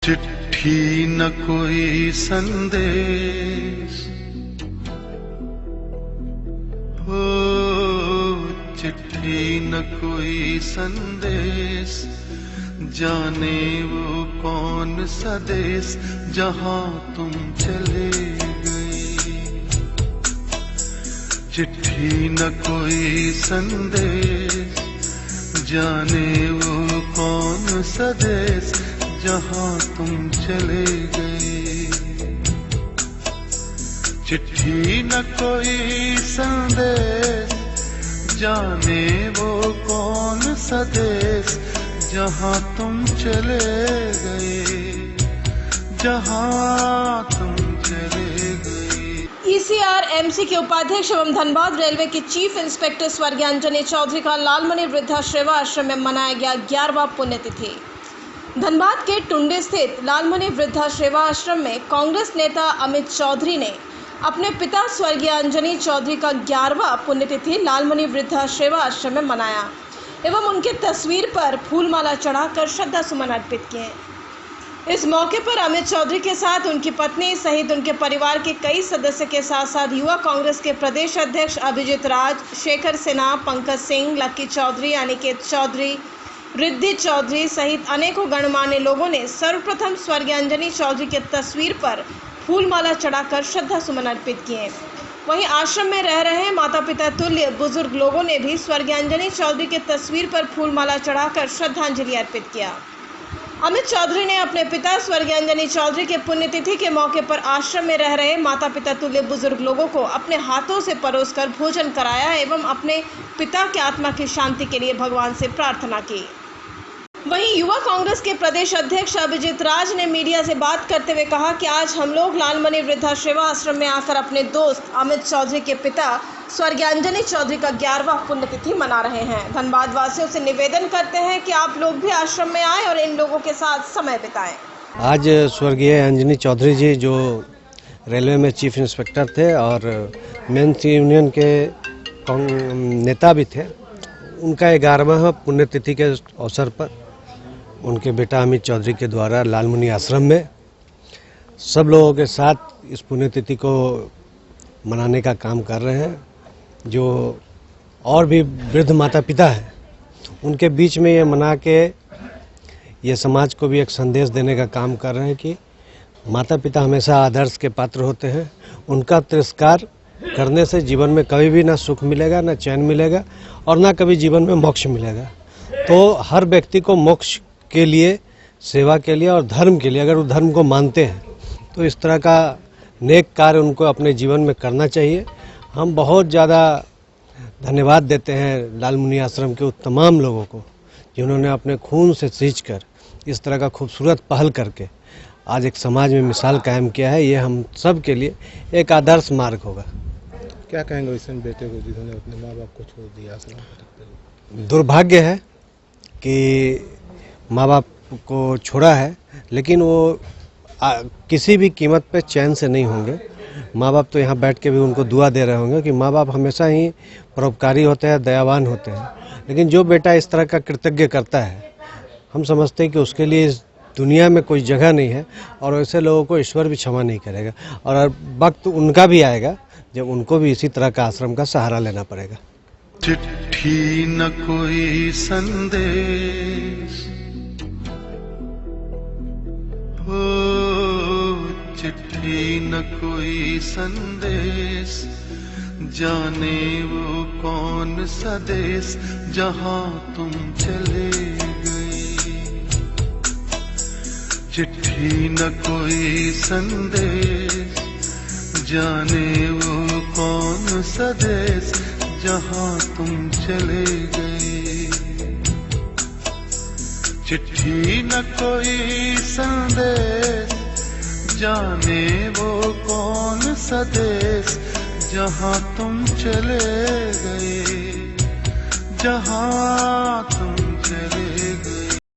चिट्ठी न कोई संदेश, हो चिट्ठी न कोई संदेश, जाने वो कौन सा देश जहां तुम चले गए। चिट्ठी न कोई संदेश, जाने वो कौन सा देश जहां तुम चले गए। चिट्ठी न कोई संदेश, जाने वो कौन सा देश जहां तुम चले गए, जहां तुम चले गए। ECRMC के उपाध्यक्ष एवं धनबाद रेलवे के चीफ इंस्पेक्टर स्वर्गीय अंजनी चौधरी का लालमणि वृद्धाश्रम आश्रम में मनाया गया 11वां पुण्यतिथि। धनबाद के टुंडे स्थित लालमणि वृद्धाश्रम आश्रम में कांग्रेस नेता अमित चौधरी ने अपने पिता स्वर्गीय अंजनी चौधरी का 11वां पुण्यतिथि लालमणि वृद्धाश्रम आश्रम में मनाया एवं उनकी तस्वीर पर फूलमाला चढ़ाकर श्रद्धा सुमन अर्पित किए। इस मौके पर अमित चौधरी के साथ उनकी पत्नी सहित उनके परिवार के कई सदस्य के साथ साथ युवा कांग्रेस के प्रदेश अध्यक्ष अभिजीत राज, शेखर सिन्हा, पंकज सिंह, लक्की चौधरी, अनिकेत चौधरी, रिद्धि चौधरी सहित अनेकों गणमान्य लोगों ने सर्वप्रथम स्वर्गीय अंजनी चौधरी की तस्वीर पर फूलमाला चढ़ाकर श्रद्धा सुमन अर्पित किए। वहीं आश्रम में रह रहे माता पिता तुल्य बुजुर्ग लोगों ने भी स्वर्गीय अंजनी चौधरी की तस्वीर पर फूलमाला चढ़ाकर श्रद्धांजलि अर्पित किया। अमित चौधरी ने अपने पिता स्वर्गीय अंजनी चौधरी के पुण्यतिथि के मौके पर आश्रम में रह रहे माता पिता तुल्य बुजुर्ग लोगों को अपने हाथों से परोसकर भोजन कराया एवं अपने पिता की आत्मा की शांति के लिए भगवान से प्रार्थना की। वहीं युवा कांग्रेस के प्रदेश अध्यक्ष अभिजीत राज ने मीडिया से बात करते हुए कहा कि आज हम लोग लालमणि वृद्धाश्रम आश्रम में आकर अपने दोस्त अमित चौधरी के पिता स्वर्गीय अंजनी चौधरी का 11वां पुण्यतिथि मना रहे हैं। धनबाद वासियों से निवेदन करते हैं कि आप लोग भी आश्रम में आएं और इन लोगों के साथ समय बिताएं। आज स्वर्गीय अंजनी चौधरी जी जो रेलवे में चीफ इंस्पेक्टर थे और मेंस यूनियन के नेता भी थे, उनका 11वां पुण्यतिथि के अवसर पर उनके बेटा अमित चौधरी के द्वारा लालमणि आश्रम में सब लोगों के साथ इस पुण्यतिथि को मनाने का काम कर रहे हैं। जो और भी वृद्ध माता पिता हैं उनके बीच में ये मना के ये समाज को भी एक संदेश देने का काम कर रहे हैं कि माता पिता हमेशा आदर्श के पात्र होते हैं। उनका तिरस्कार करने से जीवन में कभी भी ना सुख मिलेगा, ना चैन मिलेगा और ना कभी जीवन में मोक्ष मिलेगा। तो हर व्यक्ति को मोक्ष के लिए, सेवा के लिए और धर्म के लिए, अगर वो धर्म को मानते हैं तो इस तरह का नेक कार्य उनको अपने जीवन में करना चाहिए। हम बहुत ज़्यादा धन्यवाद देते हैं लालमुनि आश्रम के तमाम लोगों को जिन्होंने अपने खून से सींचकर इस तरह का खूबसूरत पहल करके आज एक समाज में मिसाल कायम किया है। ये हम सब के लिए एक आदर्श मार्ग होगा। क्या कहेंगे इस बेटे को जिन्होंने अपने माँ बाप को छोड़ दिया आश्रम? दुर्भाग्य है कि माँ बाप को छोड़ा है, लेकिन वो किसी भी कीमत पे चैन से नहीं होंगे। माँ बाप तो यहाँ बैठ के भी उनको दुआ दे रहे होंगे कि माँ बाप हमेशा ही परोपकारी होते हैं, दयावान होते हैं। लेकिन जो बेटा इस तरह का कृतज्ञ करता है, हम समझते हैं कि उसके लिए इस दुनिया में कोई जगह नहीं है और ऐसे लोगों को ईश्वर भी क्षमा नहीं करेगा। और वक्त उनका भी आएगा जब उनको भी इसी तरह का आश्रम का सहारा लेना पड़ेगा। चिट्ठी न कोई संदेश, हो चिट्ठी न कोई संदेश, जाने वो कौन सा देश जहां तुम चले गए। चिट्ठी न कोई संदेश, जाने वो कौन सा देश जहां तुम चले गए। चिट्ठी न कोई संदेश, जाने वो कौन सा देश जहां तुम चले गए, जहां तुम चले